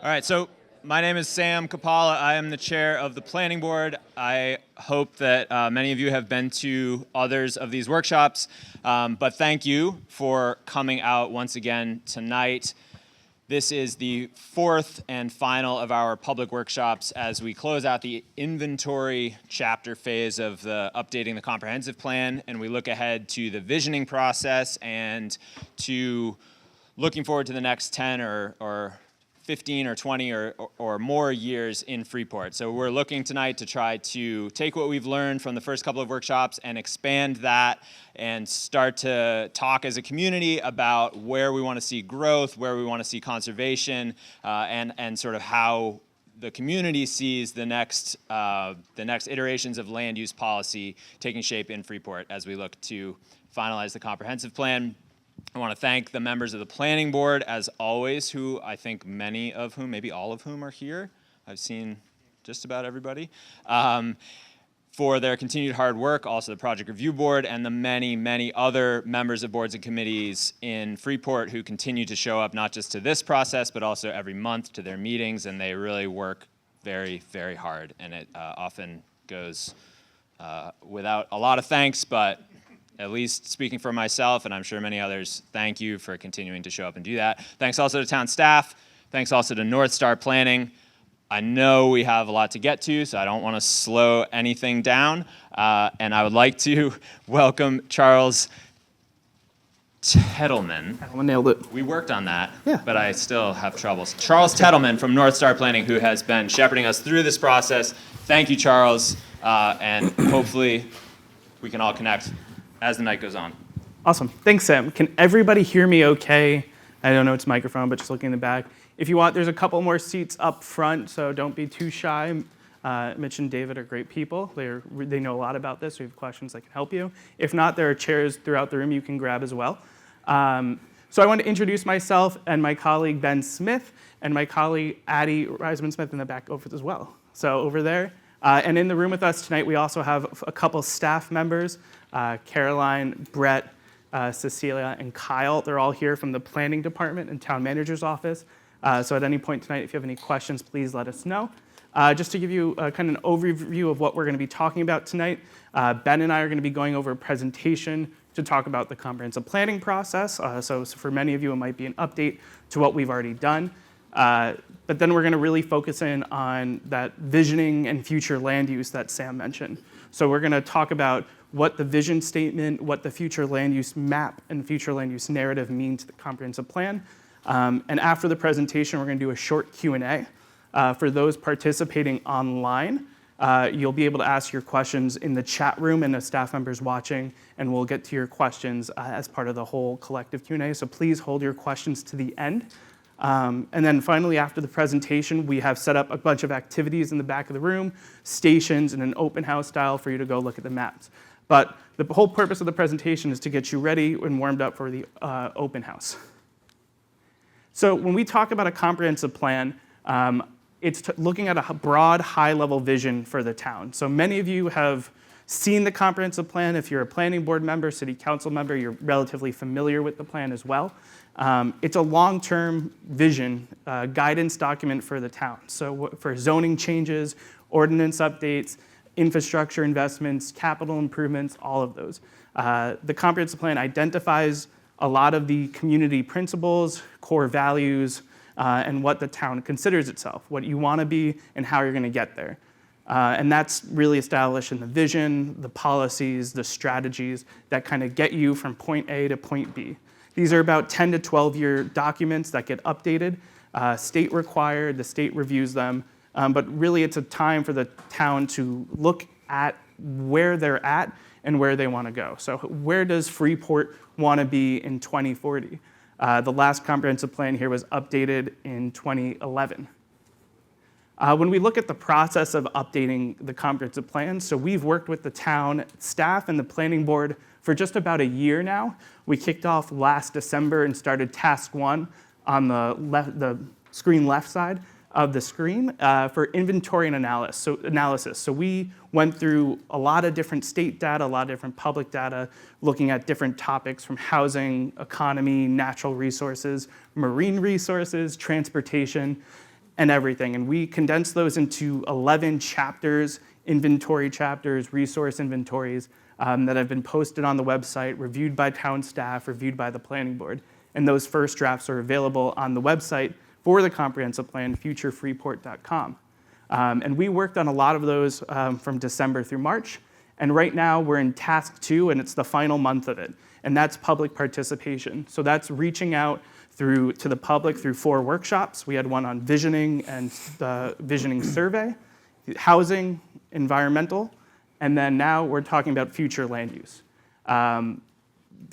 All right, so my name is Sam Kapala. I am the chair of the planning board. I hope that many of you have been to others of these workshops, but thank you for coming out once again tonight. This is the fourth and final of our public workshops as we close out the inventory chapter phase of the updating the comprehensive plan, and we look ahead to the visioning process and to looking forward to the next 10 or 15 or 20 or more years in Freeport. So we're looking tonight to try to take what we've learned from the first couple of workshops and expand that and start to talk as a community about where we want to see growth, where we want to see conservation, and sort of how the community sees the next iterations of land use policy taking shape in Freeport as we look to finalize the comprehensive plan. I want to thank the members of the planning board, as always, who I think many of whom, maybe all of whom are here. I've seen just about everybody. For their continued hard work, also the project review board, and the many, many other members of boards and committees in Freeport who continue to show up not just to this process, but also every month to their meetings, and they really work very, very hard. And it often goes without a lot of thanks, but at least speaking for myself, and I'm sure many others, thank you for continuing to show up and do that. Thanks also to town staff. Thanks also to North Star Planning. I know we have a lot to get to, so I don't want to slow anything down. And I would like to welcome Charles Tettleman. I nailed it. We worked on that, Yeah. but I still have troubles. Charles Tettleman from North Star Planning, who has been shepherding us through this process. Thank you, Charles, and hopefully we can all connect as the night goes on. Awesome. Thanks, Sam. Can everybody hear me okay? I don't know it's microphone, but just looking in the back. If you want, there's a couple more seats up front, so don't be too shy. Mitch and David are great people. They know a lot about this. If you have questions, they can help you. If not, there are chairs throughout the room you can grab as well. So I want to introduce myself and my colleague Ben Smith and my colleague Addie Reisman-Smith in the back over as well. So over there. And in the room with us tonight, we also have a couple staff members, Caroline, Brett, Cecilia, and Kyle. They're all here from the planning department and town manager's office. So at any point tonight, if you have any questions, please let us know. Just to give you kind of an overview of what we're going to be talking about tonight, Ben and I are going to be going over a presentation to talk about the comprehensive planning process. So for many of you, it might be an update to what we've already done. But then we're going to really focus in on that visioning and future land use that Sam mentioned. So we're going to talk about what the vision statement, what the future land use map and future land use narrative mean to the comprehensive plan. And after the presentation, we're going to do a short Q&A. For those participating online, you'll be able to ask your questions in the chat room and the staff members watching, and we'll get to your questions as part of the whole collective Q&A. So please hold your questions to the end. And then finally, after the presentation, we have set up a bunch of activities in the back of the room, stations, and an open house style for you to go look at the maps. But the whole purpose of the presentation is to get you ready and warmed up for the open house. So when we talk about a comprehensive plan, it's looking at a broad, high-level vision for the town. So many of you have seen the comprehensive plan. If you're a planning board member, city council member, you're relatively familiar with the plan as well. It's a long-term vision, guidance document for the town. So for zoning changes, ordinance updates, infrastructure investments, capital improvements, all of those. The comprehensive plan identifies a lot of the community principles, core values, and what the town considers itself, what you want to be and how you're going to get there. And that's really established in the vision, the policies, the strategies that kind of get you from point A to point B. These are about 10 to 12-year documents that get updated, state required, the state reviews them, but really it's a time for the town to look at where they're at and where they want to go. So where does Freeport want to be in 2040? The last comprehensive plan here was updated in 2011. When we look at the process of updating the comprehensive plan, so we've worked with the town staff and the planning board for just about a year now. We kicked off last December and started task 1 on the screen left side of the screen for inventory and analysis. So we went through a lot of different state data, a lot of different public data, looking at different topics from housing, economy, natural resources, marine resources, transportation. and everything. And we condensed those into 11 chapters, inventory chapters, resource inventories that have been posted on the website, reviewed by town staff, reviewed by the planning board. And those first drafts are available on the website for the comprehensive plan, futurefreeport.com. And we worked on a lot of those from December through March. And right now we're in task 2, and it's the final month of it. And that's public participation. So that's reaching out to the public through 4 workshops. We had one on visioning and the visioning survey, housing, environmental, and then now we're talking about future land use.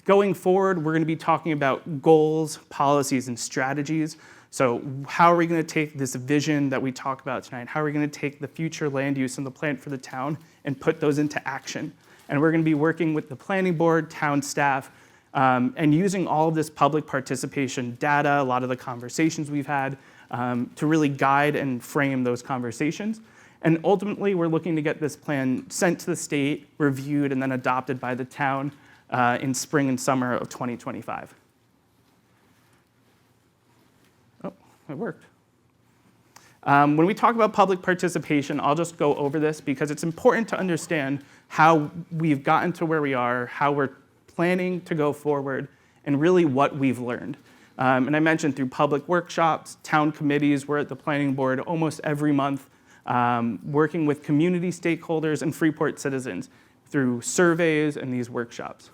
Going forward, we're going to be talking about goals, policies, and strategies. So how are we going to take this vision that we talk about tonight? How are we going to take the future land use and the plan for the town and put those into action? And we're going to be working with the planning board, town staff, and using all of this public participation data, a lot of the conversations we've had, to really guide and frame those conversations. And ultimately, we're looking to get this plan sent to the state, reviewed, and then adopted by the town in spring and summer of 2025. Oh, it worked. When we talk about public participation, I'll just go over this because it's important to understand how we've gotten to where we are, how we're planning to go forward, and really what we've learned. And I mentioned through public workshops, town committees, we're at the planning board almost every month, working with community stakeholders and Freeport citizens through surveys and these workshops.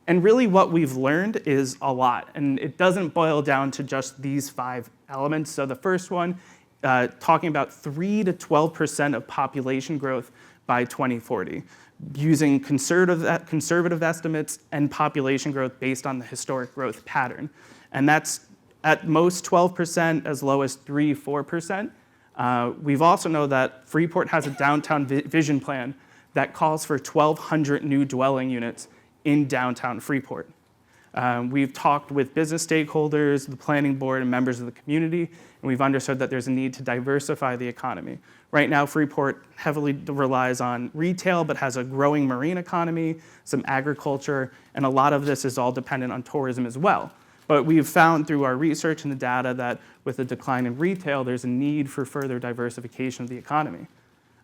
And really what we've learned is a lot, and it doesn't boil down to just these 5 elements. So the first one, talking about 3 to 12% of population growth by 2040, using conservative estimates and population growth based on the historic growth pattern. And that's at most 12%, as low as 3-4%. We've also know that Freeport has a downtown vision plan that calls for 1,200 new dwelling units in downtown Freeport. We've talked with business stakeholders, the planning board, and members of the community, and we've understood that there's a need to diversify the economy. Right now, Freeport heavily relies on retail, but has a growing marine economy, some agriculture, and a lot of this is all dependent on tourism as well. But we've found through our research and the data that with the decline in retail, there's a need for further diversification of the economy.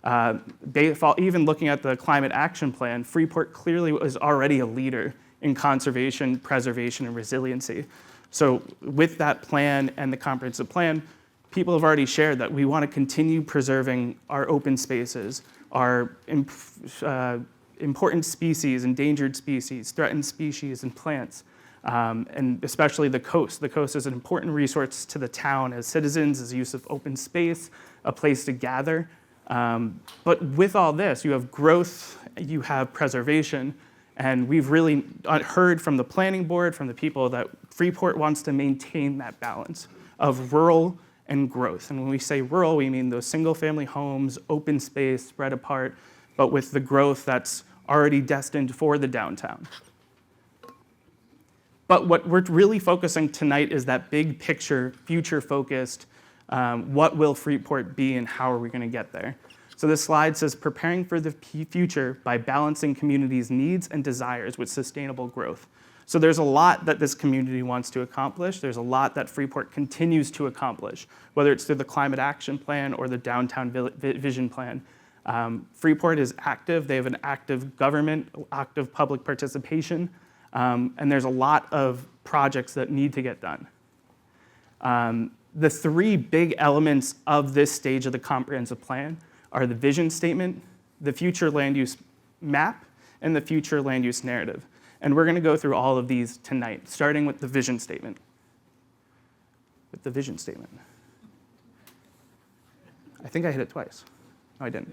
Even looking at the climate action plan, Freeport clearly was already a leader in conservation, preservation, and resiliency. So with that plan and the comprehensive plan, people have already shared that we want to continue preserving our open spaces, our important species, endangered species, threatened species, and plants, and especially the coast. The coast is an important resource to the town as citizens, as use of open space, a place to gather. But with all this, you have growth, you have preservation, and we've really heard from the planning board, from the people, that Freeport wants to maintain that balance of rural and growth. And when we say rural, we mean those single-family homes, open space, spread apart, but with the growth that's already destined for the downtown. But what we're really focusing tonight is that big picture, future-focused, what will Freeport be and how are we going to get there? So this slide says, preparing for the future by balancing communities' needs and desires with sustainable growth. So there's a lot that this community wants to accomplish. There's a lot that Freeport continues to accomplish, whether it's through the climate action plan or the downtown vision plan. Freeport is active. They have an active government, active public participation, and there's a lot of projects that need to get done. The 3 big elements of this stage of the comprehensive plan are the vision statement, the future land use map, and the future land use narrative. And we're going to go through all of these tonight, starting with the vision statement. I think I hit it twice. No, I didn't.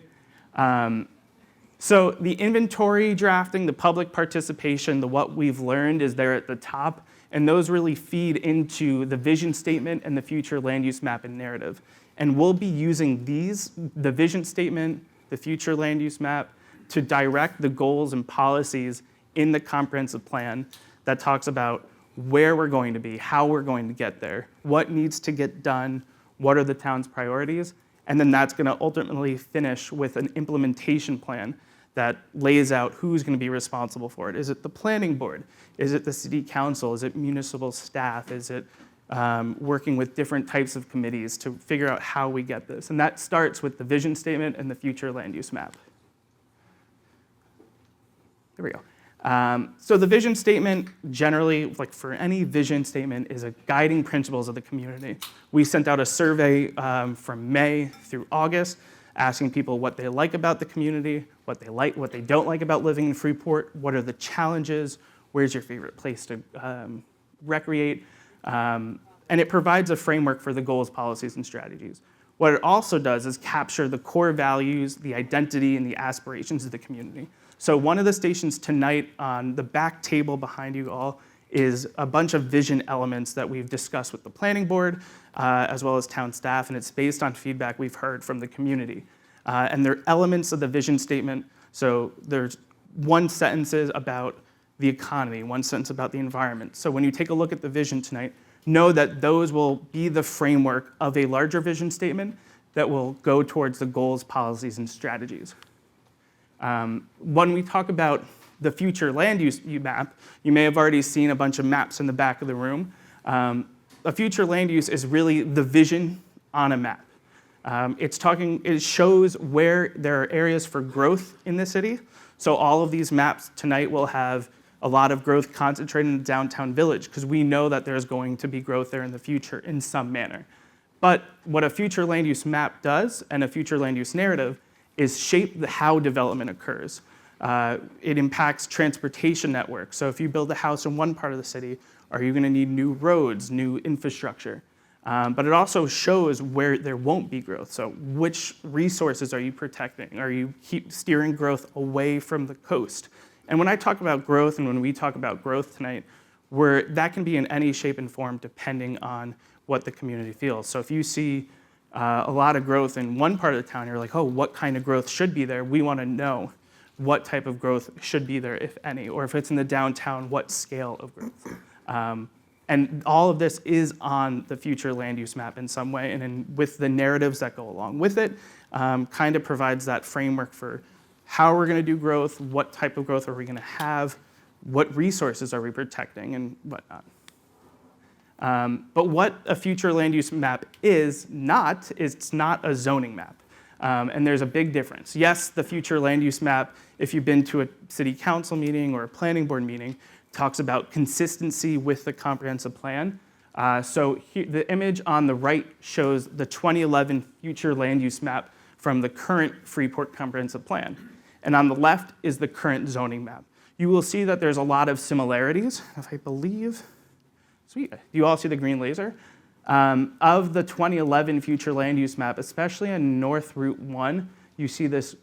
So the inventory drafting, the public participation, the what we've learned is there at the top, and those really feed into the vision statement and the future land use map and narrative. And we'll be using these, the vision statement, the future land use map, to direct the goals and policies in the comprehensive plan that talks about where we're going to be, how we're going to get there, what needs to get done, what are the town's priorities, and then that's going to ultimately finish with an implementation plan that lays out who's going to be responsible for it. Is it the planning board? Is it the city council? Is it municipal staff? Is it working with different types of committees to figure out how we get this. And that starts with the vision statement and the future land use map. There we go. So the vision statement, generally, like for any vision statement, is a guiding principles of the community. We sent out a survey from May through August, asking people what they like about the community, what they don't like about living in Freeport, what are the challenges, where's your favorite place to recreate, and it provides a framework for the goals, policies, and strategies. What it also does is capture the core values, the identity, and the aspirations of the community. So one of the stations tonight on the back table behind you all is a bunch of vision elements that we've discussed with the planning board, as well as town staff, and it's based on feedback we've heard from the community. And they're elements of the vision statement. So there's one sentence about the economy, one sentence about the environment. So when you take a look at the vision tonight, know that those will be the framework of a larger vision statement that will go towards the goals, policies, and strategies. When we talk about the future land use map, you may have already seen a bunch of maps in the back of the room. A future land use is really the vision on a map. It shows where there are areas for growth in the city. So all of these maps tonight will have a lot of growth concentrated in the downtown village because we know that there's going to be growth there in the future in some manner. But what a future land use map does and a future land use narrative is shape how development occurs. It impacts transportation networks. So if you build a house in one part of the city, are you going to need new roads, new infrastructure? But it also shows where there won't be growth. So which resources are you protecting? Are you keep steering growth away from the coast? And when I talk about growth and when we talk about growth tonight, that can be in any shape and form depending on what the community feels. So if you see a lot of growth in one part of the town, you're like, oh, what kind of growth should be there? We want to know what type of growth should be there, if any, or if it's in the downtown, what scale of growth. And all of this is on the future land use map in some way, and with the narratives that go along with it, kind of provides that framework for how we're going to do growth, what type of growth are we going to have, what resources are we protecting, and whatnot. But what a future land use map is not, it's not a zoning map. And there's a big difference. Yes, the future land use map, if you've been to a city council meeting or a planning board meeting, talks about consistency with the comprehensive plan. So the image on the right shows the 2011 future land use map from the current Freeport comprehensive plan. And on the left is the current zoning map. You will see that there's a lot of similarities, if I believe. Sweet. Do you all see the green laser? Of the 2011 future land use map, especially in North Route 1, you see this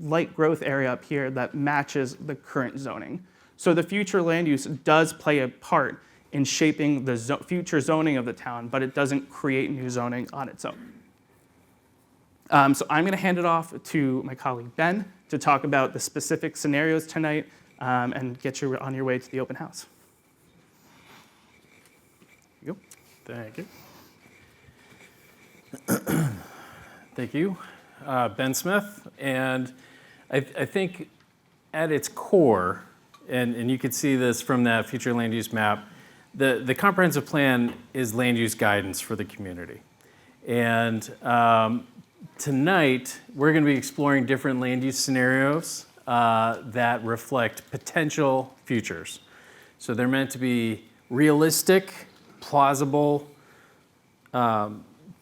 light growth area up here that matches the current zoning. So the future land use does play a part in shaping the future zoning of the town, but it doesn't create new zoning on its own. So I'm going to hand it off to my colleague Ben to talk about the specific scenarios tonight and get you on your way to the open house. Here you go. Thank you. Thank you, Ben Smith. And I think at its core, and you can see this from that future land use map, the comprehensive plan is land use guidance for the community. And tonight, we're going to be exploring different land use scenarios that reflect potential futures. So they're meant to be realistic, plausible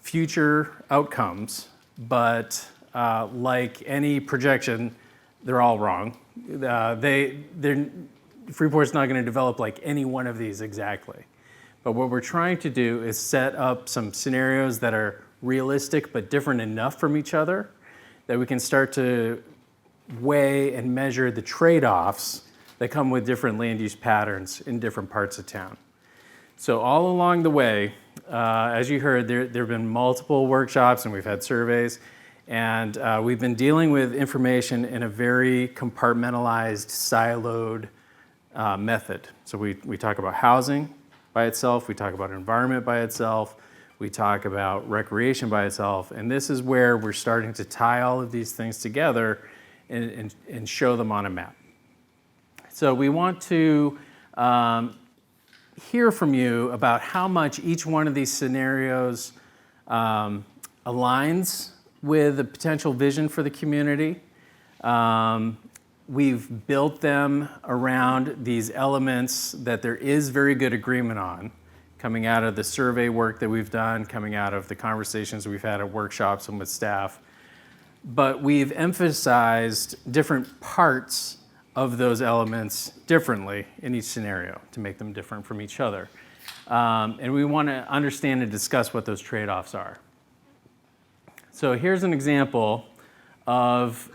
future outcomes, but like any projection, they're all wrong. Freeport's not going to develop like any one of these exactly. But what we're trying to do is set up some scenarios that are realistic but different enough from each other that we can start to weigh and measure the trade-offs that come with different land use patterns in different parts of town. So all along the way, as you heard, there have been multiple workshops and we've had surveys, and we've been dealing with information in a very compartmentalized, siloed method. So we talk about housing by itself, we talk about environment by itself, we talk about recreation by itself, and this is where we're starting to tie all of these things together and show them on a map. So we want to hear from you about how much each one of these scenarios aligns with the potential vision for the community. We've built them around these elements that there is very good agreement on, coming out of the survey work that we've done, coming out of the conversations we've had at workshops and with staff. But we've emphasized different parts of those elements differently in each scenario to make them different from each other. And we want to understand and discuss what those trade-offs are. So here's an example of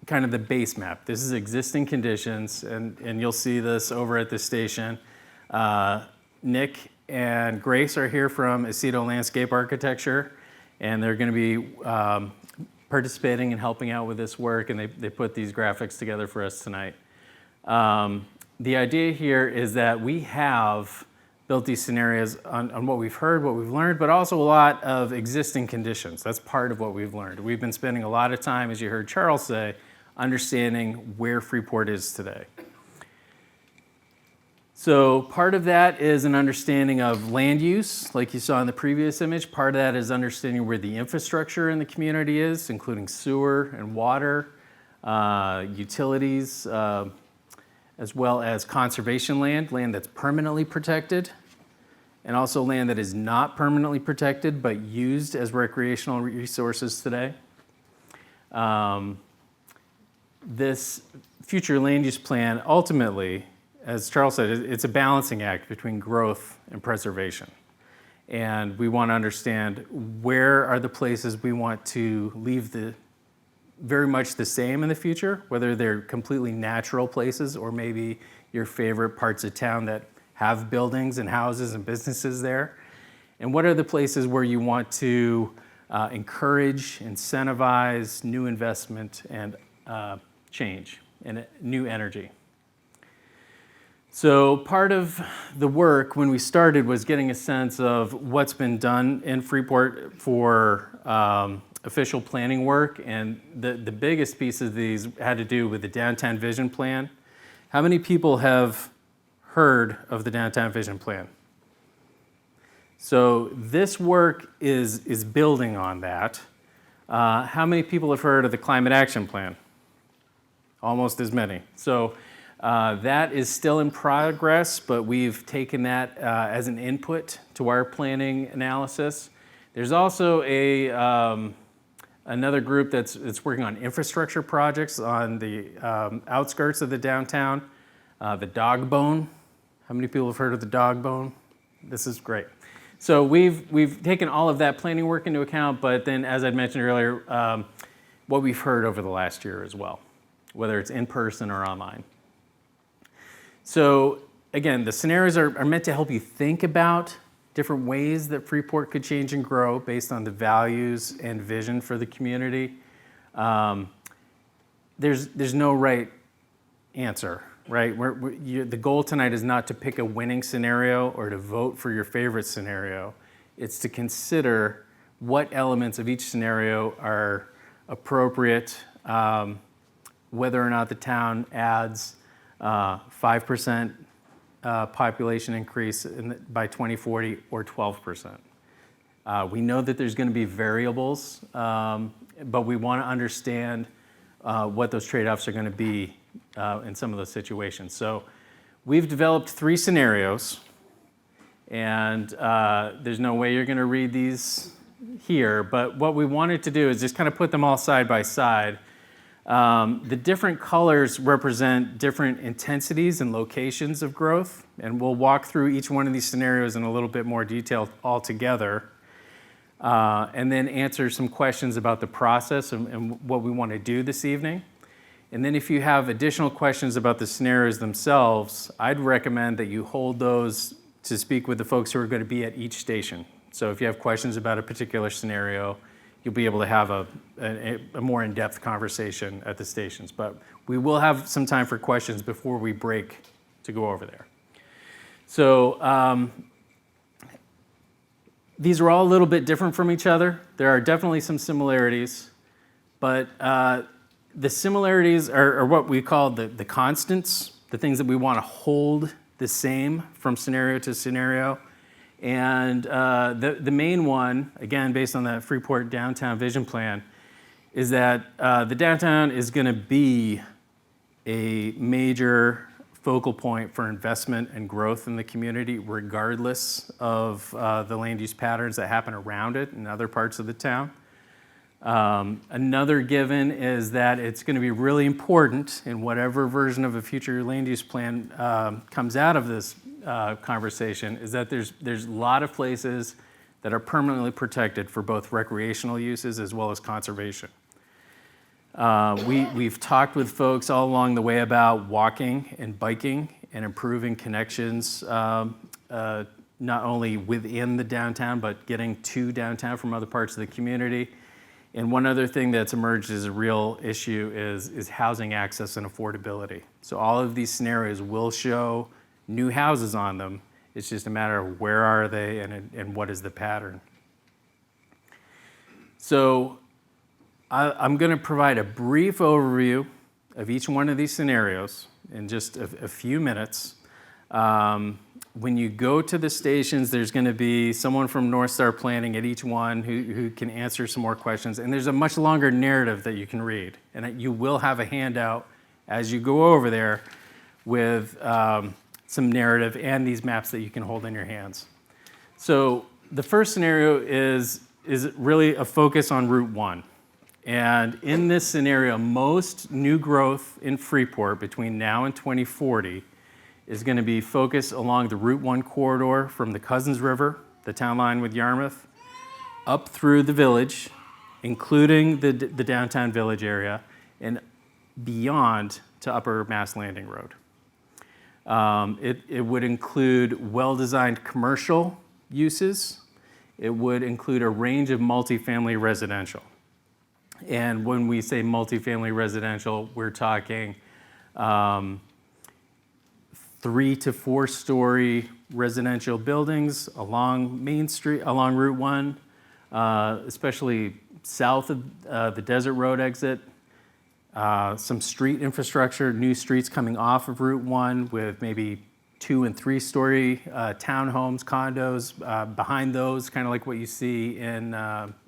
kind of the base map. This is existing conditions, and you'll see this over at the station. Nick and Grace are here from Aceto Landscape Architecture, and they're going to be participating and helping out with this work, and they put these graphics together for us tonight. The idea here is that we have built these scenarios on what we've heard, what we've learned, but also a lot of existing conditions. That's part of what we've learned. We've been spending a lot of time, as you heard Charles say, understanding where Freeport is today. So part of that is an understanding of land use, like you saw in the previous image. Part of that is understanding where the infrastructure in the community is, including sewer and water, utilities, as well as conservation land, land that's permanently protected, and also land that is not permanently protected but used as recreational resources today. This future land use plan ultimately, as Charles said, it's a balancing act between growth and preservation. And we want to understand where are the places we want to leave very much the same in the future, whether they're completely natural places or maybe your favorite parts of town that have buildings and houses and businesses there. And what are the places where you want to encourage, incentivize new investment and change and new energy. So part of the work when we started was getting a sense of what's been done in Freeport for official planning work, and the biggest piece of these had to do with the Downtown Vision Plan. How many people have heard of the Downtown Vision Plan? So this work is building on that. How many people have heard of the Climate Action Plan? Almost as many. So that is still in progress, but we've taken that as an input to our planning analysis. There's also another group that's working on infrastructure projects on the outskirts of the downtown, the Dog Bone. How many people have heard of the Dog Bone? This is great. So we've taken all of that planning work into account, but then, as I mentioned earlier, what we've heard over the last year as well, whether it's in person or online. So again, the scenarios are meant to help you think about different ways that Freeport could change and grow based on the values and vision for the community. There's no right answer, right? The goal tonight is not to pick a winning scenario or to vote for your favorite scenario. It's to consider what elements of each scenario are appropriate, whether or not the town adds 5% population increase by 2040 or 12%. We know that there's going to be variables, but we want to understand what those trade-offs are going to be in some of those situations. So we've developed 3 scenarios, and there's no way you're going to read these here, but what we wanted to do is just kind of put them all side by side. The different colors represent different intensities and locations of growth, and we'll walk through each one of these scenarios in a little bit more detail all together, and then answer some questions about the process and what we want to do this evening. And then if you have additional questions about the scenarios themselves, I'd recommend that you hold those to speak with the folks who are going to be at each station. So if you have questions about a particular scenario, you'll be able to have a more in-depth conversation at the stations. But we will have some time for questions before we break to go over there. So these are all a little bit different from each other. There are definitely some similarities, but the similarities are what we call the constants, the things that we want to hold the same from scenario to scenario. And the main one, again, based on that Freeport downtown vision plan, is that the downtown is going to be a major focal point for investment and growth in the community, regardless of the land use patterns that happen around it in other parts of the town. Another given is that it's going to be really important in whatever version of a future land use plan comes out of this conversation, is that there's a lot of places that are permanently protected for both recreational uses as well as conservation. We've talked with folks all along the way about walking and biking and improving connections, not only within the downtown, but getting to downtown from other parts of the community. And one other thing that's emerged as a real issue is housing access and affordability. So all of these scenarios will show new houses on them. It's just a matter of where are they and what is the pattern. So I'm going to provide a brief overview of each one of these scenarios in just a few minutes. When you go to the stations, there's going to be someone from North Star Planning at each one who can answer some more questions. And there's a much longer narrative that you can read. And you will have a handout as you go over there with some narrative and these maps that you can hold in your hands. So the first scenario is really a focus on Route 1. And in this scenario, most new growth in Freeport between now and 2040 is going to be focused along the Route 1 corridor from the Cousins River, the town line with Yarmouth, up through the village, including the downtown village area, and beyond to Upper Mass Landing Road. It would include well-designed commercial uses. It would include a range of multifamily residential. And when we say multifamily residential, we're talking 3 to 4 story residential buildings along Main Street, along Route 1, especially south of the Desert Road exit. Some street infrastructure, new streets coming off of Route 1 with maybe 2 and 3 story townhomes, condos behind those, kind of like what you see in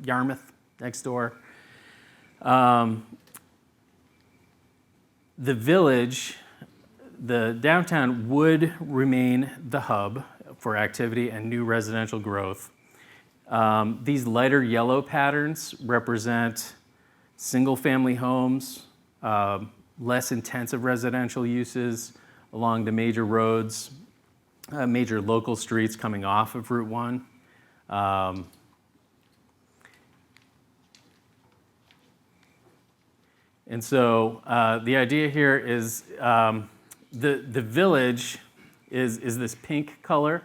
Yarmouth next door. The village, the downtown would remain the hub for activity and new residential growth. These lighter yellow patterns represent single-family homes, less intensive residential uses along the major roads, major local streets coming off of Route 1. And so the idea here is the village is this pink color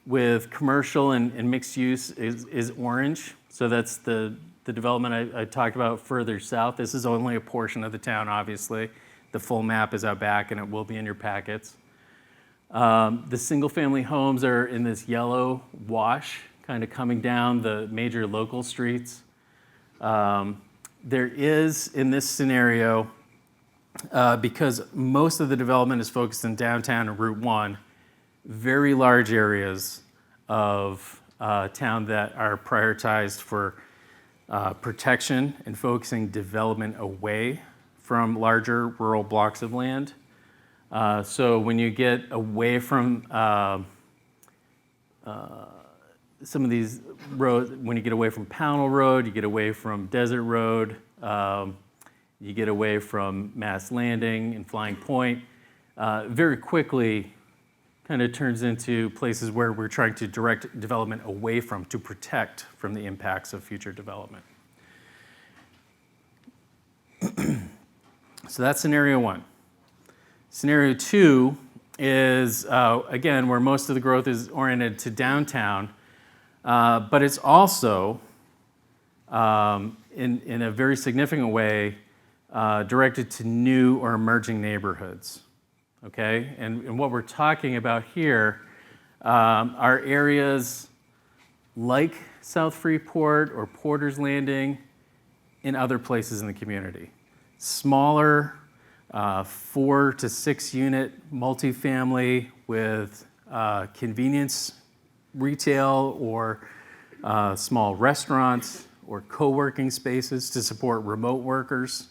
with commercial and mixed use is orange. So that's the development I talked about further south. This is only a portion of the town, obviously. The full map is out back and it will be in your packets. The single family homes are in this yellow wash, kind of coming down the major local streets. There is, in this scenario, because most of the development is focused in downtown and Route 1, very large areas of town that are prioritized for protection and focusing development away from larger rural blocks of land. So when you get away from some of these roads, when you get away from Pownell Road, you get away from Desert Road, you get away from Mass Landing and Flying Point, very quickly kind of turns into places where we're trying to direct development away from to protect from the impacts of future development. So that's scenario 1. Scenario 2 is, again, where most of the growth is oriented to downtown, but it's also, in a very significant way, directed to new or emerging neighborhoods, okay? And what we're talking about here are areas like South Freeport or Porter's Landing in other places in the community. Smaller, 4 to 6 unit multifamily with convenience retail or small restaurants or co-working spaces to support remote workers,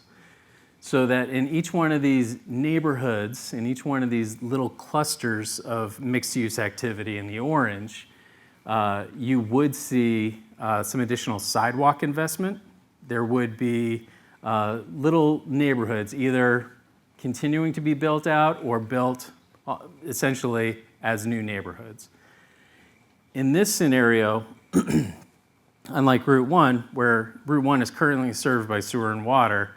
so that in each one of these neighborhoods, in each one of these little clusters of mixed-use activity in the orange, you would see some additional sidewalk investment. There would be little neighborhoods either continuing to be built out or built essentially as new neighborhoods. In this scenario, unlike Route 1, where Route 1 is currently served by sewer and water,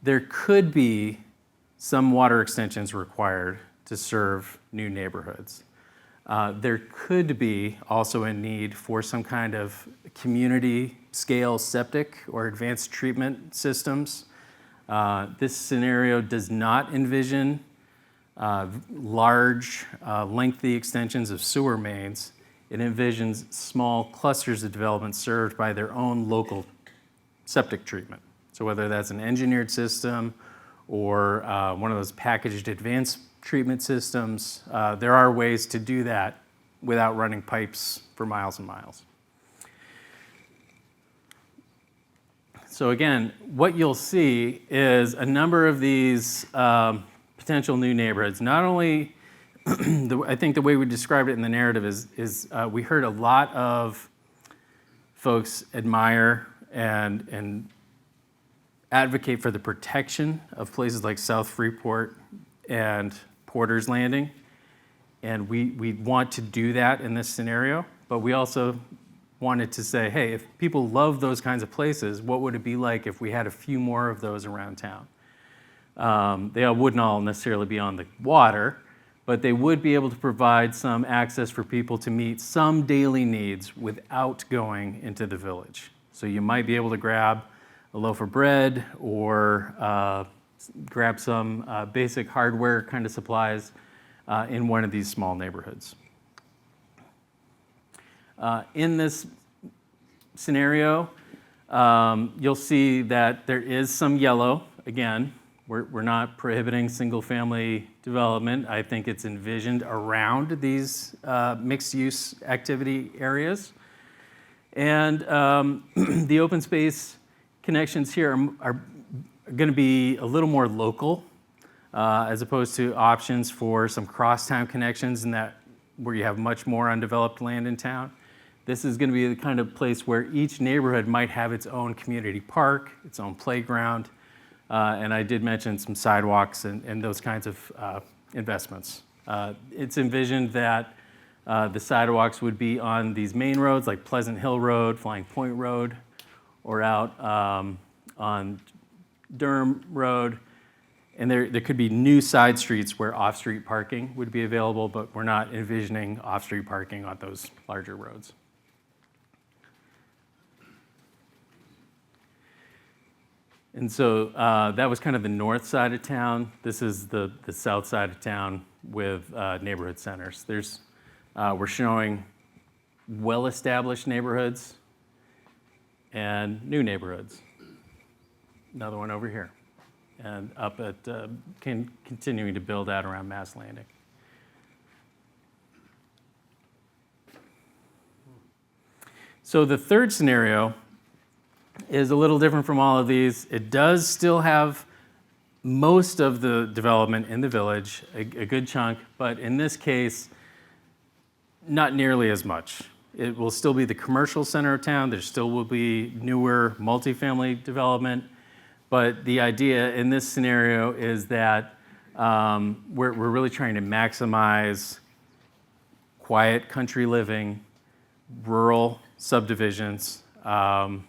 there could be some water extensions required to serve new neighborhoods. There could be also a need for some kind of community scale septic or advanced treatment systems. This scenario does not envision large, lengthy extensions of sewer mains. It envisions small clusters of development served by their own local septic treatment. So whether that's an engineered system or one of those packaged advanced treatment systems, there are ways to do that without running pipes for miles and miles. So again, what you'll see is a number of these potential new neighborhoods. Not only, I think the way we described it in the narrative is we heard a lot of folks admire and advocate for the protection of places like South Freeport and Porter's Landing. And we want to do that in this scenario, but we also wanted to say, hey, if people love those kinds of places, what would it be like if we had a few more of those around town? They wouldn't all necessarily be on the water, but they would be able to provide some access for people to meet some daily needs without going into the village. So you might be able to grab a loaf of bread or grab some basic hardware kind of supplies in one of these small neighborhoods. In this scenario, you'll see that there is some yellow. Again, we're not prohibiting single-family development. I think it's envisioned around these mixed-use activity areas. And the open space connections here are going to be a little more local, as opposed to options for some crosstown connections in that where you have much more undeveloped land in town. This is going to be the kind of place where each neighborhood might have its own community park, its own playground, and I did mention some sidewalks and those kinds of investments. It's envisioned that the sidewalks would be on these main roads like Pleasant Hill Road, Flying Point Road, or out on Durham Road. And there could be new side streets where off-street parking would be available, but we're not envisioning off-street parking on those larger roads. And so that was kind of the north side of town. This is the south side of town with neighborhood centers. We're showing well-established neighborhoods and new neighborhoods. Another one over here. And up at continuing to build out around Mass Landing. So the third scenario is a little different from all of these. It does still have most of the development in the village, a good chunk, but in this case, not nearly as much. It will still be the commercial center of town. There still will be newer multifamily development. But the idea in this scenario is that we're really trying to maximize quiet country living, rural subdivisions, and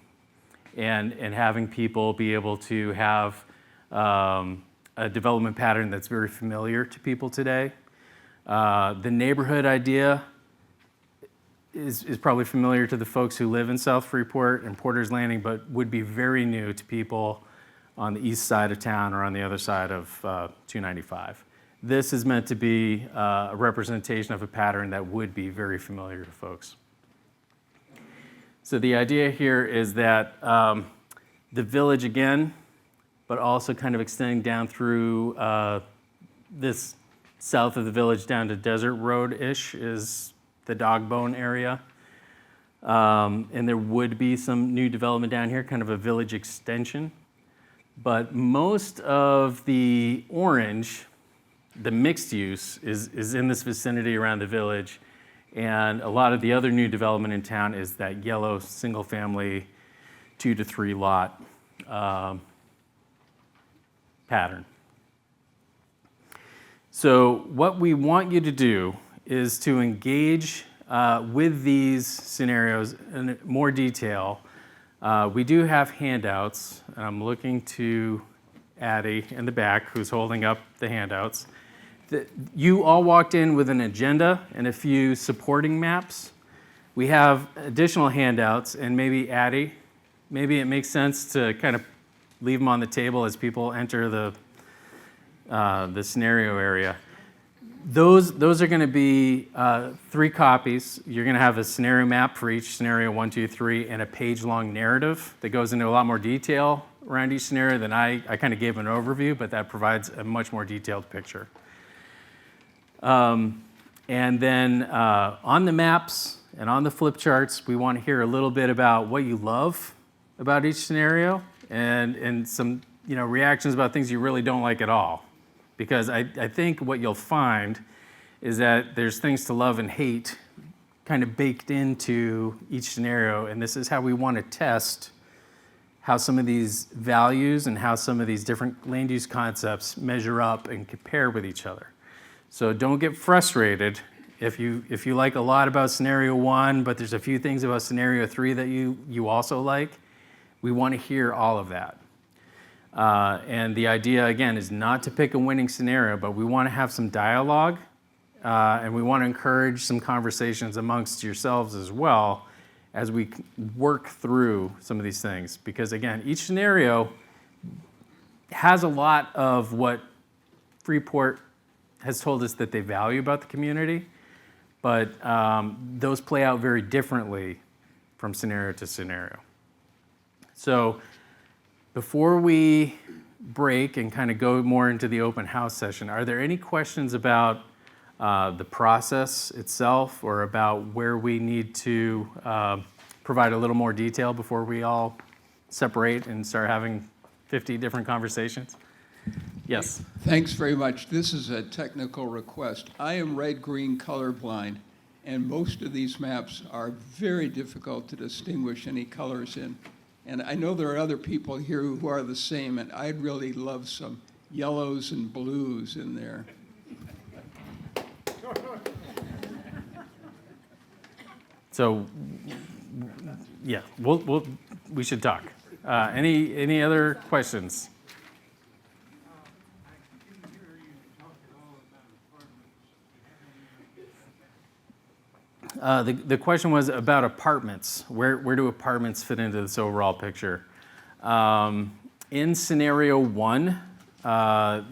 having people be able to have a development pattern that's very familiar to people today. The neighborhood idea is probably familiar to the folks who live in South Freeport and Porter's Landing, but would be very new to people on the east side of town or on the other side of 295. This is meant to be a representation of a pattern that would be very familiar to folks. So the idea here is that the village again, but also kind of extending down through this south of the village down to Desert Road-ish is the Dog Bone area. And there would be some new development down here, kind of a village extension. But most of the orange, the mixed use, is in this vicinity around the village. And a lot of the other new development in town is that yellow single-family 2 to 3 lot pattern. So what we want you to do is to engage with these scenarios in more detail. We do have handouts, and I'm looking to Addie in the back who's holding up the handouts. You all walked in with an agenda and a few supporting maps. We have additional handouts, and maybe Addie, maybe it makes sense to kind of leave them on the table as people enter the scenario area. Those are going to be 3 copies. You're going to have a scenario map for each scenario 1, 2, 3, and a page-long narrative that goes into a lot more detail around each scenario than I kind of gave an overview, but that provides a much more detailed picture. And then on the maps and on the flip charts, we want to hear a little bit about what you love about each scenario and some reactions about things you really don't like at all. Because I think what you'll find is that there's things to love and hate kind of baked into each scenario, and this is how we want to test how some of these values and how some of these different land use concepts measure up and compare with each other. So don't get frustrated if you like a lot about scenario 1, but there's a few things about scenario 3 that you also like. We want to hear all of that. And the idea, again, is not to pick a winning scenario, but we want to have some dialogue, and we want to encourage some conversations amongst yourselves as well as we work through some of these things. Because, again, each scenario has a lot of what Freeport has told us that they value about the community, but those play out very differently from scenario to scenario. So before we break and kind of go more into the open house session, are there any questions about the process itself or about where we need to provide a little more detail before we all separate and start having 50 different conversations? Yes. Thanks very much. This is a technical request. I am red-green colorblind, and most of these maps are very difficult to distinguish any colors in. And I know there are other people here who are the same, and I'd really love some yellows and blues in there. So, yeah, we should talk. Any other questions? The question was about apartments. Where do apartments fit into this overall picture? In scenario 1,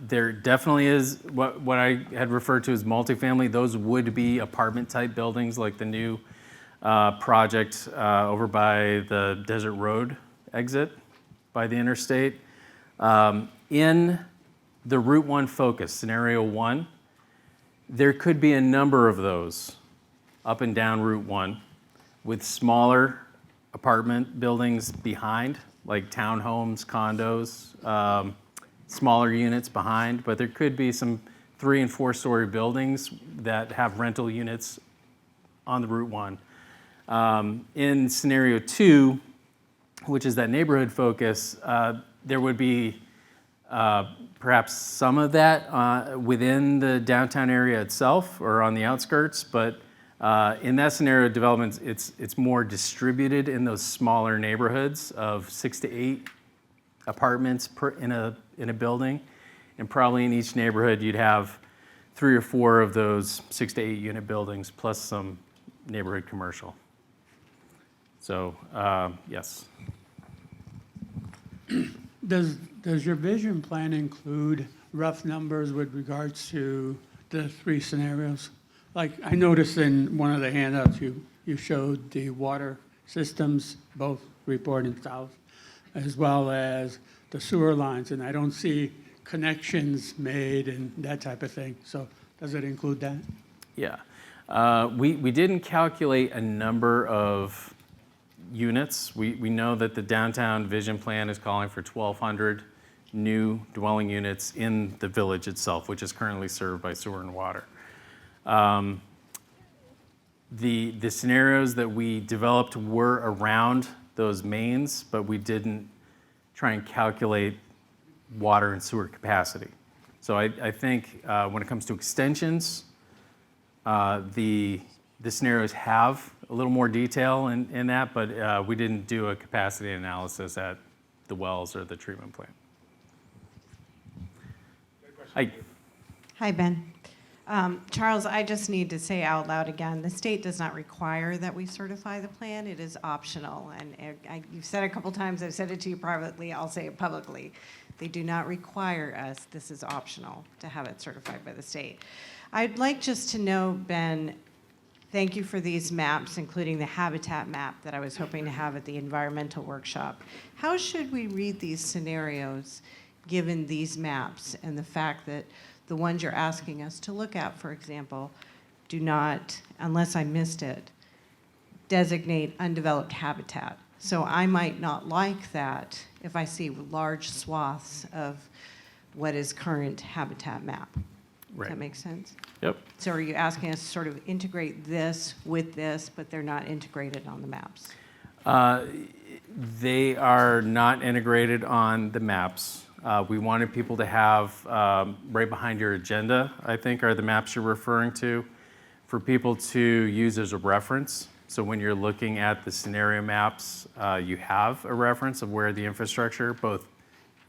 there definitely is what I had referred to as multifamily. Those would be apartment-type buildings like the new project over by the Desert Road exit by the interstate. In the Route 1 focus, scenario 1, there could be a number of those up and down Route 1 with smaller apartment buildings behind, like townhomes, condos, smaller units behind, but there could be some 3- and 4-story buildings that have rental units on the Route 1. In scenario 2, which is that neighborhood focus, there would be perhaps some of that within the downtown area itself or on the outskirts, but in that scenario development, it's more distributed in those smaller neighborhoods of 6 to 8 apartments in a building, and probably in each neighborhood you'd have 3 or 4 of those 6 to 8 unit buildings plus some neighborhood commercial. So yes. Does your vision plan include rough numbers with regards to the 3 scenarios? Like I noticed in one of the handouts you showed the water systems, both Freeport and South, as well as the sewer lines, and I don't see connections made and that type of thing. So Does it include that? Yeah. We didn't calculate a number of units. We know that the downtown vision plan is calling for 1,200 new dwelling units in the village itself, which is currently served by sewer and water. The scenarios that we developed were around those mains, but we didn't try and calculate water and sewer capacity. So I think when it comes to extensions, the scenarios have a little more detail in that, but we didn't do a capacity analysis at the wells or the treatment plant. Hi, Ben. Charles, I just need to say out loud again, the state does not require that we certify the plan. It is optional. And you've said it a couple times, I've said it to you privately, I'll say it publicly. They do not require us, this is optional, to have it certified by the state. I'd like just to know, Ben, thank you for these maps, including the habitat map that I was hoping to have at the environmental workshop. How should we read these scenarios given these maps and the fact that the ones you're asking us to look at, for example, do not, unless I missed it, designate undeveloped habitat? So I might not like that if I see large swaths of what is current habitat map. Does Right. that make sense? Yep. So are you asking us to sort of integrate this with this, but they're not integrated on the maps? They are not integrated on the maps. We wanted people to have, right behind your agenda, I think, are the maps you're referring to, for people to use as a reference. So when you're looking at the scenario maps, you have a reference of where the infrastructure, both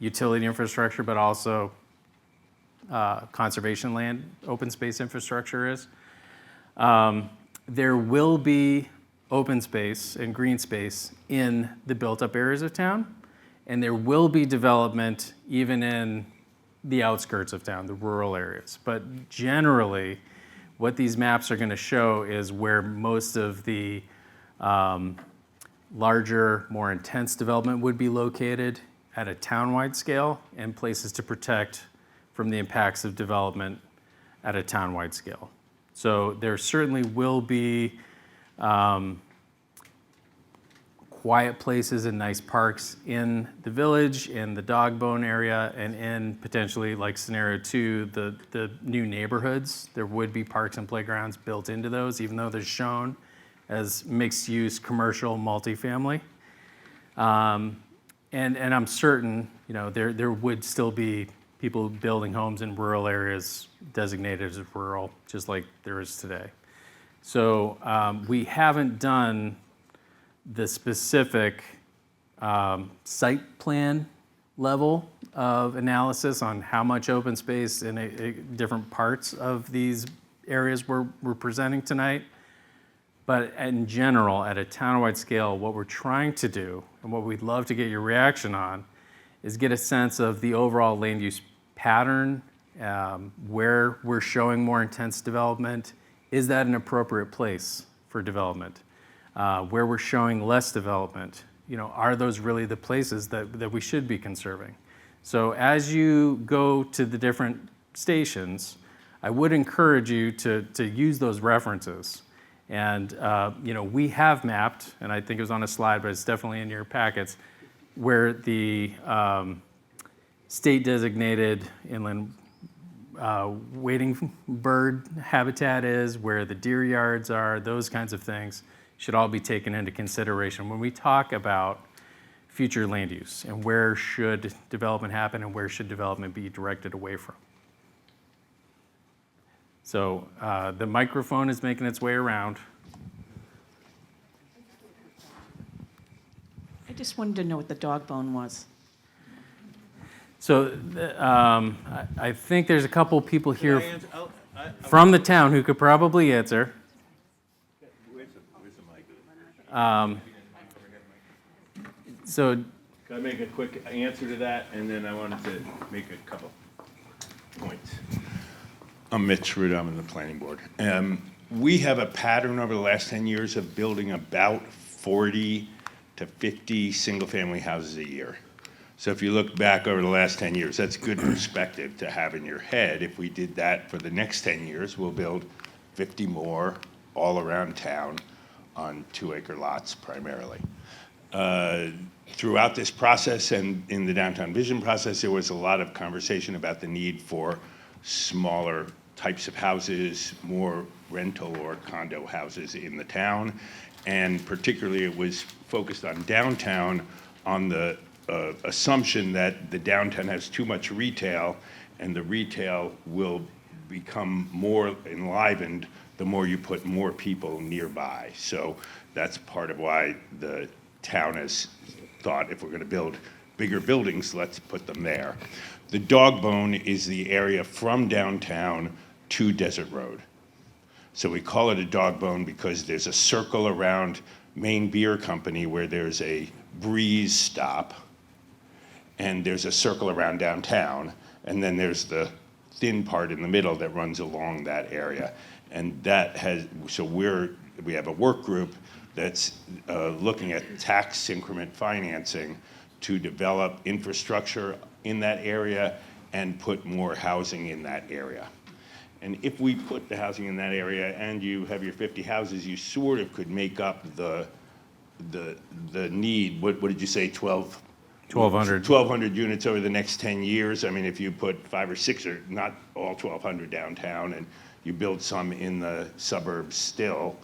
utility infrastructure, but also conservation land, open space infrastructure is. There will be open space and green space in the built-up areas of town, and there will be development even in the outskirts of town, the rural areas. But generally, what these maps are going to show is where most of the larger, more intense development would be located at a townwide scale, and places to protect from the impacts of development at a townwide scale. So there certainly will be quiet places and nice parks in the village, in the dog bone area, and in potentially, like scenario 2, the new neighborhoods. There would be parks and playgrounds built into those, even though they're shown as mixed-use commercial multifamily. And I'm certain, there would still be people building homes in rural areas designated as rural, just like there is today. So we haven't done the specific site plan level of analysis on how much open space in different parts of these areas we're presenting tonight. But in general, at a townwide scale, what we're trying to do, and what we'd love to get your reaction on, is get a sense of the overall land use pattern, where we're showing more intense development. Is that an appropriate place for development? Where we're showing less development, are those really the places that we should be conserving? So as you go to the different stations, I would encourage you to use those references. And we have mapped, and I think it was on a slide, but it's definitely in your packets, where the state designated inland wading bird habitat is, where the deer yards are, those kinds of things should all be taken into consideration when we talk about future land use and where should development happen and where should development be directed away from. So the microphone is making its way around. I just wanted to know what the dog bone was. So I think there's a couple people here from the town who could probably answer. So Can I make a quick answer to that, and then I wanted to make a couple points. I'm Mitch Ruda, I'm in the planning board. We have a pattern over the last 10 years of building about 40 to 50 single-family houses a year. So if you look back over the last 10 years, that's good perspective to have in your head. If we did that for the next 10 years, we'll build 50 more all around town on 2-acre lots primarily. Throughout this process and in the downtown vision process, there was a lot of conversation about the need for smaller types of houses, more rental or condo houses in the town. And particularly it was focused on downtown on the assumption that the downtown has too much retail and the retail will become more enlivened the more you put more people nearby. So that's part of why the town has thought if we're going to build bigger buildings, let's put them there. The dog bone is the area from downtown to Desert Road. So we call it a dog bone because there's a circle around Maine Beer Company where there's a Breeze stop, and there's a circle around downtown, and then there's the thin part in the middle that runs along that area. And that has, so we have a work group that's looking at tax increment financing to develop infrastructure in that area and put more housing in that area. And if we put the housing in that area and you have your 50 houses, you sort of could make up the need. What did you say, 1,200. 1,200 units over the next 10 years. I mean, if you put 5 or 6 or not all 1,200 downtown and you build some in the suburbs still,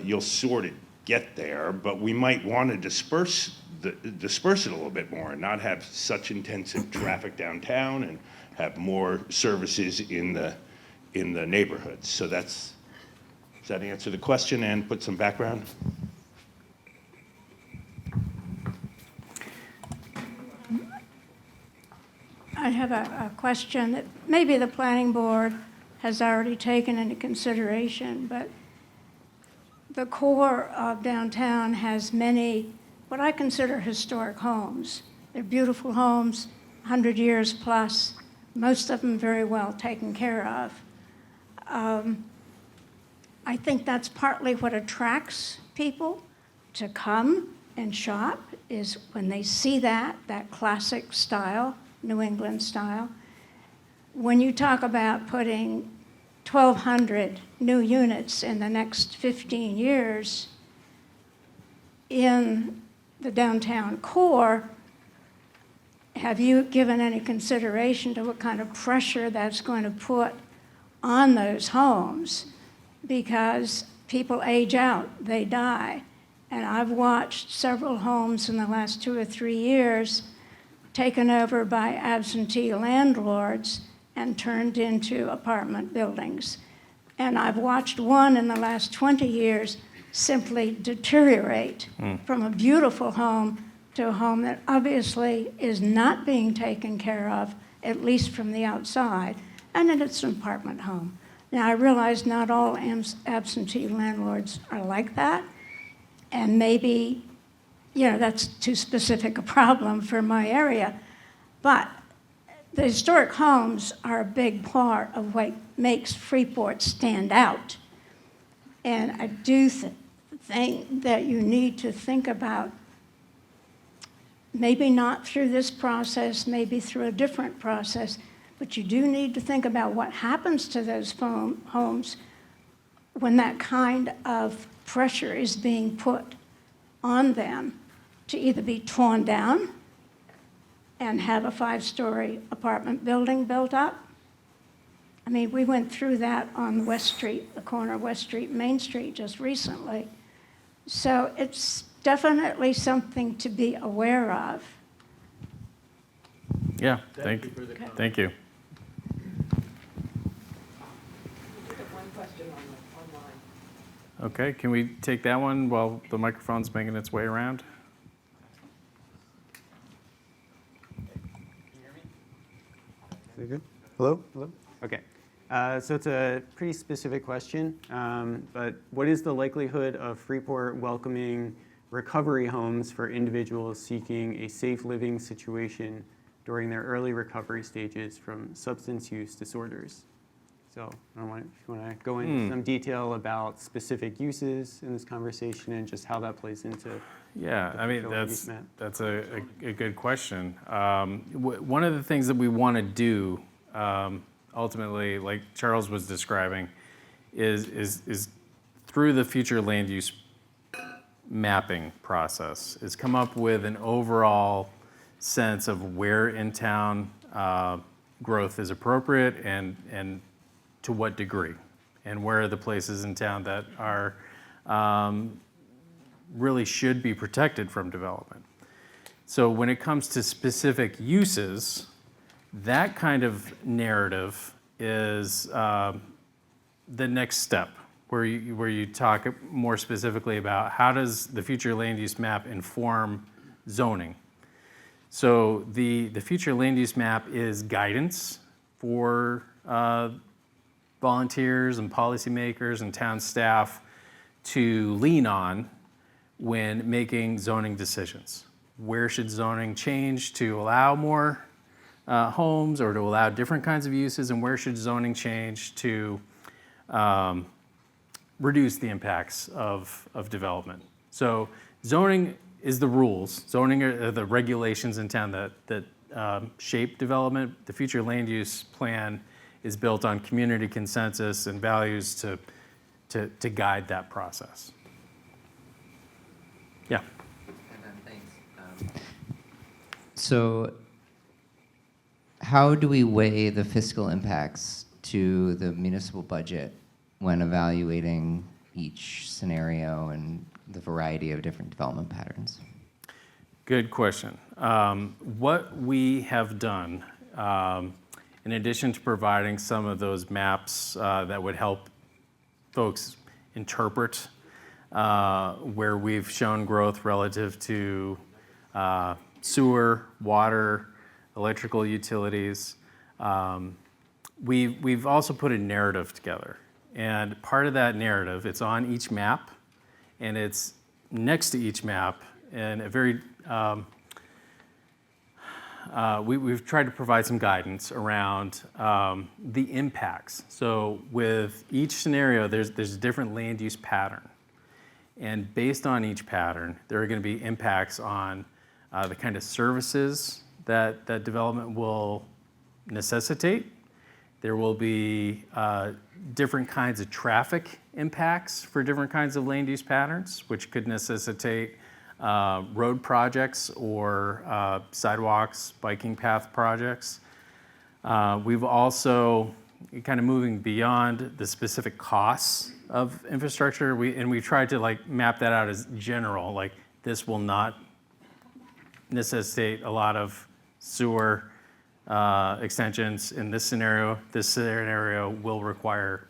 you'll sort of get there, but we might want to disperse it a little bit more and not have such intensive traffic downtown and have more services in the neighborhoods. So does that answer the question and put some background? I have a question that maybe the planning board has already taken into consideration, but the core of downtown has many, what I consider historic homes. They're beautiful homes, 100 years plus, most of them very well taken care of. I think that's partly what attracts people to come and shop, is when they see that classic style, New England style. When you talk about putting 1,200 new units in the next 15 years in the downtown core, have you given any consideration to what kind of pressure that's going to put on those homes? Because people age out, they die. And I've watched several homes in the last 2 or 3 years taken over by absentee landlords and turned into apartment buildings. And I've watched one in the last 20 years simply deteriorate from a beautiful home to a home that obviously is not being taken care of, at least from the outside, and then it's an apartment home. Now, I realize not all absentee landlords are like that, and maybe, that's too specific a problem for my area, but the historic homes are a big part of what makes Freeport stand out. And I do think that you need to think about, maybe not through this process, maybe through a different process, but you do need to think about what happens to those homes when that kind of pressure is being put on them to either be torn down and have a 5-story apartment building built up. I mean, we went through that on West Street, the corner of West Street and Main Street just recently. So it's definitely something to be aware of. Yeah, thank you. Thank you. Okay, can we take that one while the microphone's making its way around? Is it good? Hello? Hello? Okay. So it's a pretty specific question, but what is the likelihood of Freeport welcoming recovery homes for individuals seeking a safe living situation during their early recovery stages from substance use disorders? So I don't want, if you want to go into some detail about specific uses in this conversation and just how that plays into. Yeah, I mean, Land use map. that's a good question. One of the things that we want to do, ultimately, like Charles was describing, is through the future land use mapping process, is come up with an overall sense of where in town growth is appropriate and to what degree, and where are the places in town that are really should be protected from development. So when it comes to specific uses, that kind of narrative is the next step, where you talk more specifically about how does the future land use map inform zoning. So the future land use map is guidance for volunteers and policymakers and town staff to lean on when making zoning decisions. Where should zoning change to allow more homes or to allow different kinds of uses, and where should zoning change to reduce the impacts of development? So zoning is the rules. Zoning are the regulations in town that shape development. The future land use plan is built on community consensus and values to guide that process. Yeah. Thanks. So how do we weigh the fiscal impacts to the municipal budget when evaluating each scenario and the variety of different development patterns? Good question. What we have done, in addition to providing some of those maps that would help folks interpret where we've shown growth relative to sewer, water, electrical utilities, we've also put a narrative together. And part of that narrative, it's on each map, and it's next to each map, and a very we've tried to provide some guidance around the impacts. So with each scenario, there's a different land use pattern. And based on each pattern, there are going to be impacts on the kind of services that development will necessitate. There will be different kinds of traffic impacts for different kinds of land use patterns, which could necessitate road projects or sidewalks, biking path projects. We've also, kind of moving beyond the specific costs of infrastructure, we've tried to map that out as general, like this will not necessitate a lot of sewer extensions in this scenario. This scenario will require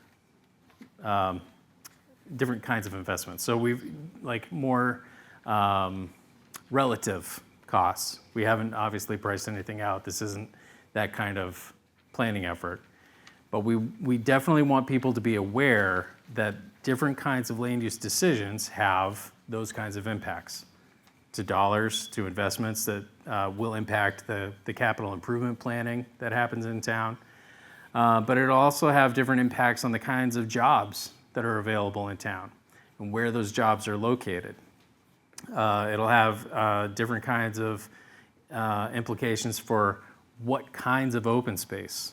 different kinds of investments. So we've more relative costs. We haven't obviously priced anything out. This isn't that kind of planning effort. But we definitely want people to be aware that different kinds of land use decisions have those kinds of impacts to dollars, to investments that will impact the capital improvement planning that happens in town. But it'll also have different impacts on the kinds of jobs that are available in town and where those jobs are located. It'll have different kinds of implications for what kinds of open space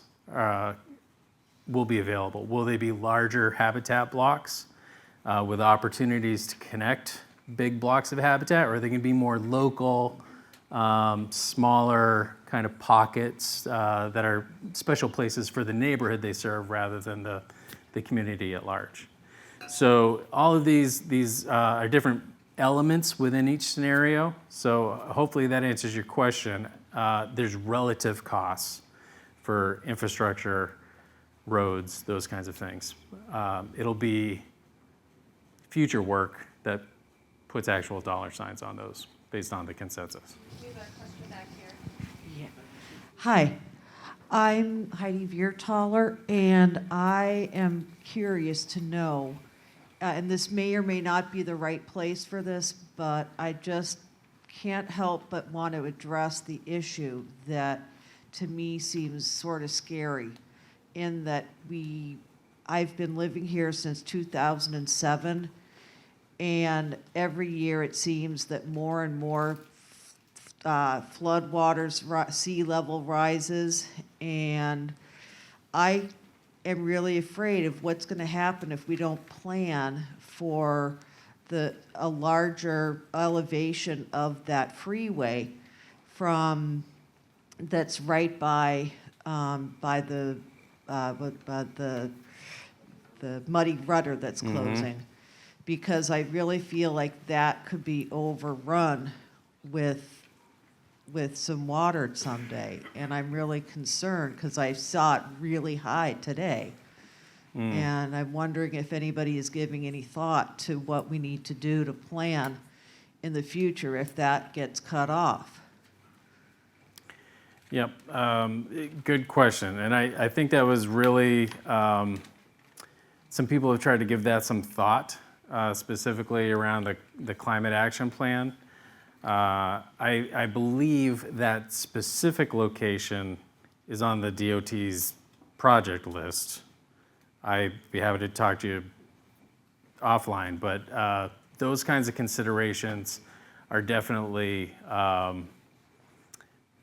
will be available. Will they be larger habitat blocks with opportunities to connect big blocks of habitat, or are they going to be more local, smaller kind of pockets that are special places for the neighborhood they serve rather than the community at large? So all of these are different elements within each scenario. So hopefully that answers your question. There's relative costs for infrastructure, roads, those kinds of things. It'll be future work that puts actual dollar signs on those based on the consensus. We have a question back here. Hi, I'm Heidi Viertaler, and I am curious to know, and this may or may not be the right place for this, but I just can't help but want to address the issue that to me seems sort of scary. in that I've been living here since 2007, and every year it seems that more and more floodwaters, sea level rises, and I am really afraid of what's going to happen if we don't plan for a larger elevation of that freeway that's right by the Muddy Rudder that's closing. Because I really feel like that could be overrun with some water someday. And I'm really concerned because I saw it really high today. And I'm wondering if anybody is giving any thought to what we need to do to plan in the future if that gets cut off. Yep, good question. And I think that was really, some people have tried to give that some thought, specifically around the climate action plan. I believe that specific location is on the DOT's project list. I'd be happy to talk to you offline, but those kinds of considerations are definitely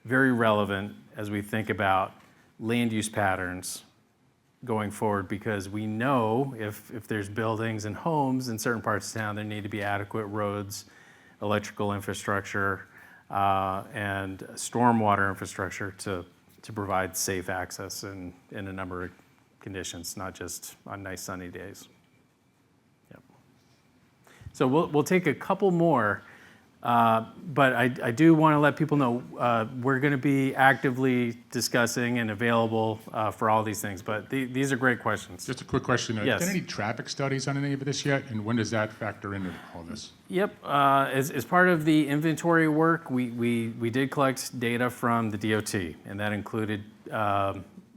very relevant as we think about land use patterns going forward, because we know if there's buildings and homes in certain parts of town, there need to be adequate roads, electrical infrastructure, and stormwater infrastructure to provide safe access in a number of conditions, not just on nice sunny days. Yep. So we'll take a couple more, but I do want to let people know we're going to be actively discussing and available for all these things, but these are great questions. Just a quick question. Yes. Have you done any traffic studies on any of this yet, and when does that factor into all this? Yep, as part of the inventory work, we did collect data from the DOT, and that included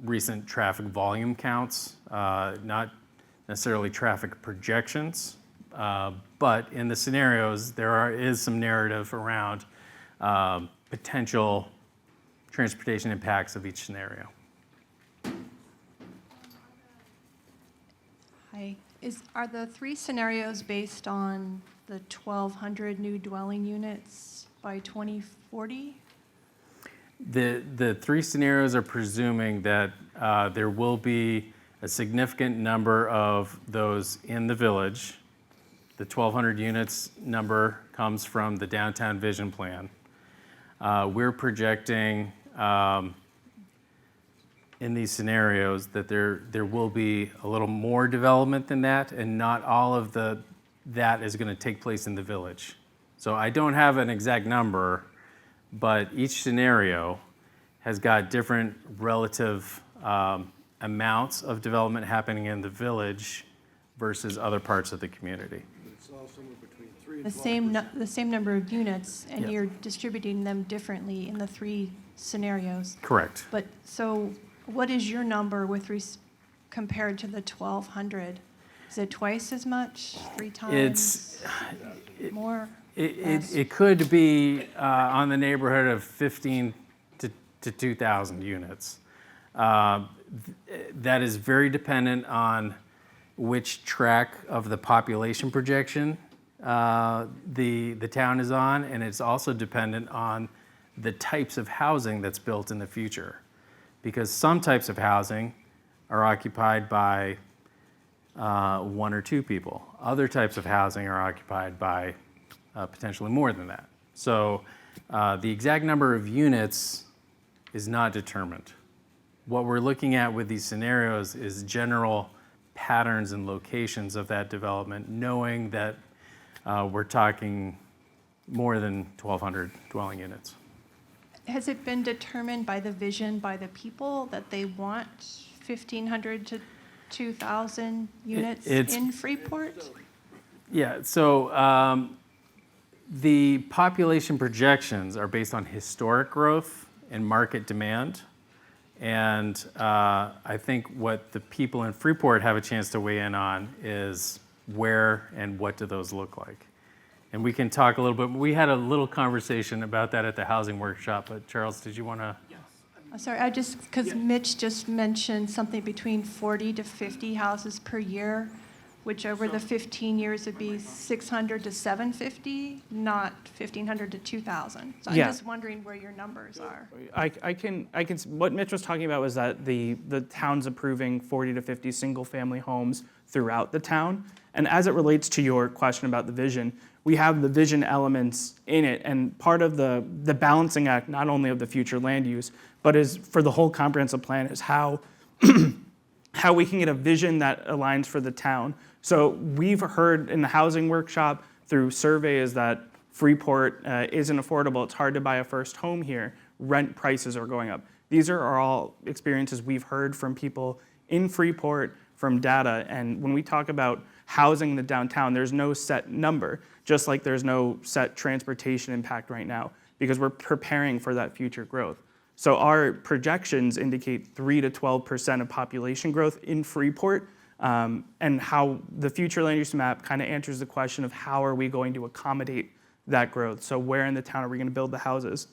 recent traffic volume counts, not necessarily traffic projections, but in the scenarios, there is some narrative around potential transportation impacts of each scenario. Hi. Are the three scenarios based on the 1,200 new dwelling units by 2040? The three scenarios are presuming that there will be a significant number of those in the village. The 1,200 units number comes from the Downtown Vision Plan. We're projecting in these scenarios that there will be a little more development than that, and not all of that is going to take place in the village. So I don't have an exact number, but each scenario has got different relative amounts of development happening in the village versus other parts of the community. The same number of units, and Yep. you're distributing them differently in the three scenarios. Correct. But so what is your number compared to the 1,200? Is it twice as much, three times, more? less? It could be on the neighborhood of 15 to 2,000 units. That is very dependent on which track of the population projection the town is on, and it's also dependent on the types of housing that's built in the future. Because some types of housing are occupied by one or two people. Other types of housing are occupied by potentially more than that. So the exact number of units is not determined. What we're looking at with these scenarios is general patterns and locations of that development, knowing that we're talking more than 1,200 dwelling units. Has it been determined by the vision by the people that they want 1,500 to 2,000 units in Freeport? Yeah, so the population projections are based on historic growth and market demand. And I think what the people in Freeport have a chance to weigh in on is where and what do those look like. And we can talk a little bit. We had a little conversation about that at the housing workshop, but Charles, did you want to? Yes. I Sorry, because Mitch just mentioned something between 40 to 50 houses per year, which over the 15 years would be 600 to 750, not 1,500 to 2,000. So I'm Yeah. just wondering where your numbers are. What Mitch was talking about was that the town's approving 40 to 50 single-family homes throughout the town. And as it relates to your question about the vision, we have the vision elements in it, and part of the balancing act, not only of the future land use, but is for the whole comprehensive plan, is how how we can get a vision that aligns for the town. So we've heard in the housing workshop through surveys that Freeport isn't affordable. It's hard to buy a first home here. Rent prices are going up. These are all experiences we've heard from people in Freeport, from data. And when we talk about housing in the downtown, there's no set number, just like there's no set transportation impact right now, because we're preparing for that future growth. So our projections indicate 3 to 12% of population growth in Freeport, and how the future land use map kind of answers the question of how are we going to accommodate that growth. So where in the town are we going to build the houses?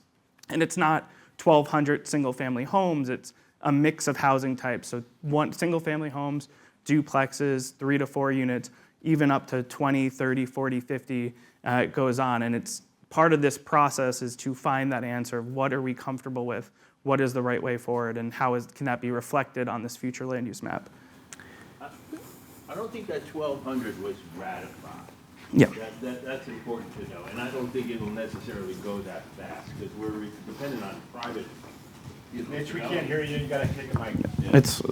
And it's not 1,200 single-family homes, it's a mix of housing types. So single-family homes, duplexes, 3 to 4 units, even up to 20, 30, 40, 50, it goes on. And it's part of this process is to find that answer of what are we comfortable with, what is the right way forward, and how can that be reflected on this future land use map. I don't think that 1,200 was ratified. Yeah. That's important to know, and I don't think it'll necessarily go that fast, because we're dependent on private. Mitch, we can't hear you, you gotta take a mic. It's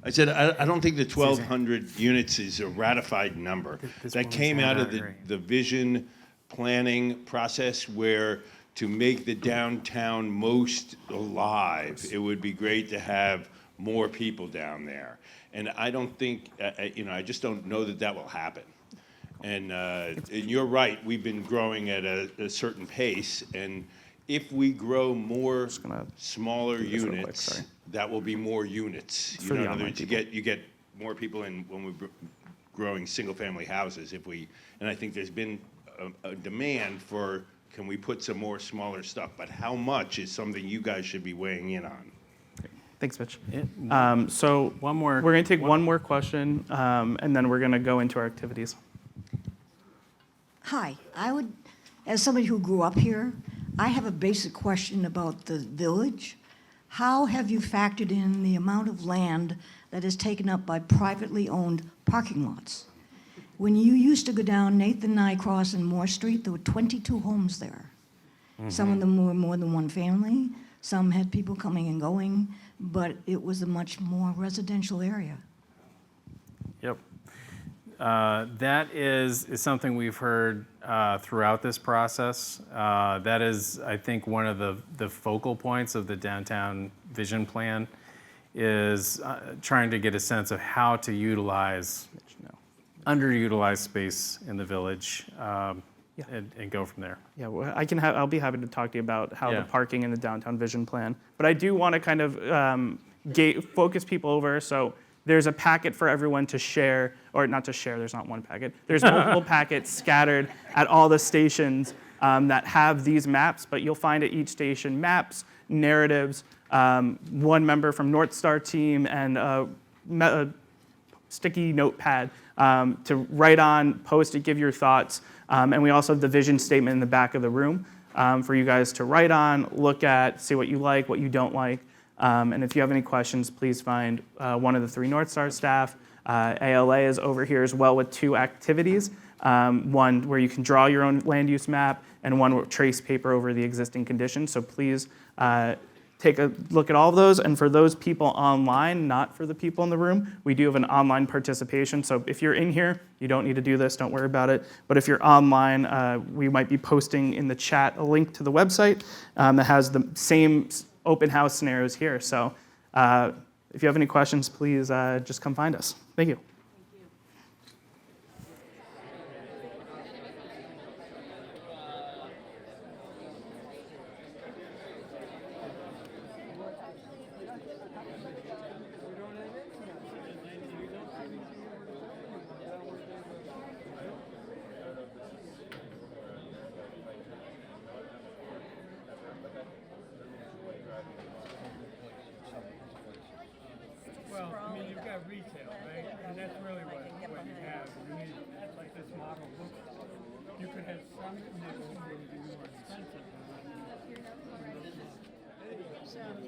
I said, I don't think the 1,200 units is a ratified number. That came out of the vision planning process where to make the downtown most alive, it would be great to have more people down there. And I don't think, I just don't know that will happen. And you're right, we've been growing at a certain pace, and if we grow more smaller units, that will be more units. For the In other online words, you get more people in when we're growing single-family houses. And I think there's been a demand for, can we put some more smaller stuff? But how much is something you guys should be weighing in on. Thanks, Mitch. So we're going to take one more question, and then we're going to go into our activities. Hi, as somebody who grew up here, I have a basic question about the village. How have you factored in the amount of land that is taken up by privately owned parking lots? When you used to go down Nathan Nye Cross and Moore Street, there were 22 homes there. Mm-hmm. Some of them were more than one family. Some had people coming and going, but it was a much more residential area. Yep. That is something we've heard throughout this process. That is, I think, one of the focal points of the downtown vision plan is trying to get a sense of how to utilize underutilized space in the village and go from there. Yeah, well, I'll be happy to talk to you about how the parking in the downtown vision plan. But I do want to kind of focus people over. So there's a packet for everyone to share, or not to share, there's not one packet. There's multiple packets scattered at all the stations that have these maps, but you'll find at each station maps, narratives, one member from North Star team, and a sticky notepad to write on, post it, give your thoughts. And we also have the vision statement in the back of the room for you guys to write on, look at, see what you like, what you don't like. And if you have any questions, please find one of the 3 North Star staff. ALA is over here as well with 2 activities. One where you can draw your own land use map, and one with trace paper over the existing conditions. So please take a look at all of those. And for those people online, not for the people in the room, we do have an online participation. So if you're in here, you don't need to do this, don't worry about it. But if you're online, we might be posting in the chat a link to the website that has the same open house scenarios here. So if you have any questions, please just come find us. Thank you. model look like. You could have some models that would be more expensive than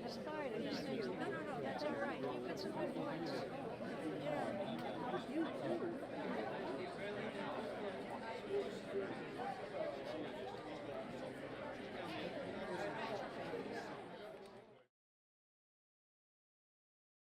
He's fine, and he's thinking, no, that's all right, you've got some good points. Yeah.